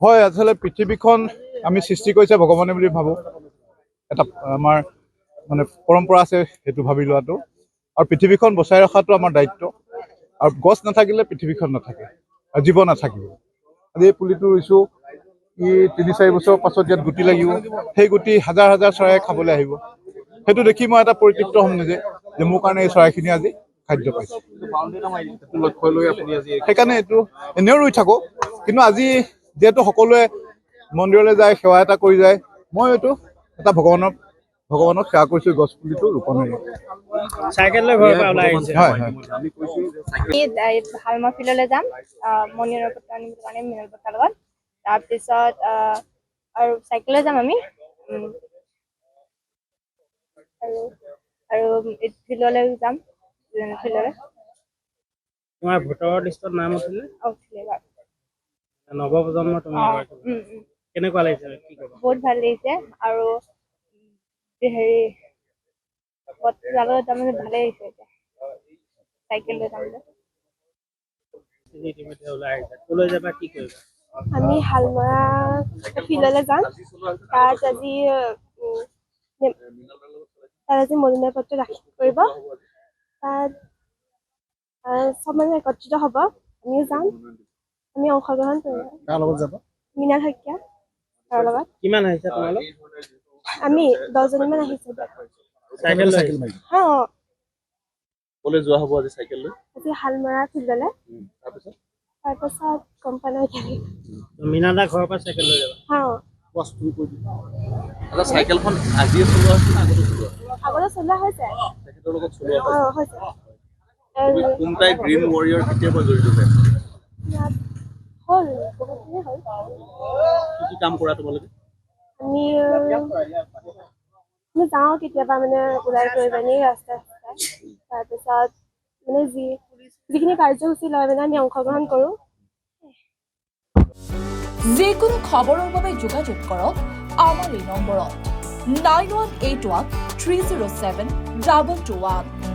হয়, আচলতে পৃথিৱীখন আমি সৃষ্টি কৰিছে ভগৱানে বুলি ভাবোঁ। এটা আমাৰ মানে পৰম্পৰা আছে সেইটো ভাবি লোৱাটো, আৰু পৃথিৱীখন বচাই ৰখাটো আমাৰ দায়িত্ব। আৰু গছ নাথাকিলে পৃথিৱীখন নাথাকে আৰু জীৱ নাথাকিব। আজি এই পুলিটো ৰুইছোঁ, ই ৩-৪ বছৰৰ পাছত ইয়াত গুটি লাগিব, সেই গুটি হাজাৰ হাজাৰ চৰাই খাবলৈ আহিব। সেইটো দেখি মই এটা পৰিতৃপ্ত হ'ম নিজে যে মোৰ কাৰণে এই চৰাইখিনি আজি খাদ্য পাইছে। সেইকাৰণে এইটো এনেও ৰুই থাকোঁ, কিন্তু আজি যিহেতু সকলোৱে মন্দিৰলৈ যায়, সেৱা এটা কৰি যায়, মই এইটো এটা ভগৱানক সেৱা কৰিছোঁ, গছ পুলিটো ৰোপণ হয়। হালমা ফিল্ডলৈ যাম মণিৰৰ পত্ৰ আনিবৰ কাৰণে মিনল পতাৰ লগত। তাৰপিছত আৰু চাইকেললৈ যাম আমি আৰু ফিল্ডলৈ যাম ফিল্ডলৈ। তোমাৰ ভোটাৰ লিষ্টত নাম উঠিলে নৱপ্ৰজন্ম তুমি কেনেকুৱা লাগিছে? বহুত ভাল লাগিছে আৰু হেৰি তাৰমানে ভালেই লাগিছে এতিয়া চাইকেল লৈ যাবলৈ। কলৈ যাবা, কি কৰিবা? আমি হালমৰা ফিল্ডলৈ যাম। তাত আজি মনোনয়ন পত্ৰ দাখিল কৰিব। তাত চব মানুহ একত্ৰিত হ'ব, আমিও যাম, আমি অংশগ্ৰহণ কৰিম। কাৰ লগত যাবা? মীনা শইকীয়া তাৰ লগত। কিমান আহিছে তোমালোক? আমি 10জনীমান আহিছোঁ। ক'লৈ যোৱা হ'ব আজি চাইকেল লৈ? আজি হালমৰা ফিল্ডলৈ। তাৰপিছত কোম্পানী মীনাদা ঘৰৰ পৰা চাইকেল লৈ যাবা? চাইকেলখন আজিয়ে চলোৱা হৈছে নে আগতে চলোৱা? আগতে চলোৱা হৈছে। তেখেতৰ লগত চলোৱা হৈছে। কোনটাই গ্ৰীণ ৱাৰিয়ৰ কেতিয়াৰ পৰা জড়িত হৈ আছে? হ'ল বহুতখিনি হ'ল। কি কাম কৰা তোমালোকে? আমি যাওঁ কেতিয়াবা মানে ওলাই গৈ পিনি ৰাস্তাই তাৰপিছত মানে যিখিনি কাৰ্যসূচী লয় মানে আমি অংশগ্ৰহণ কৰোঁ। যিকোনো খবৰৰ বাবে যোগাযোগ কৰক আমাৰ এই নম্বৰত 9181 307 221।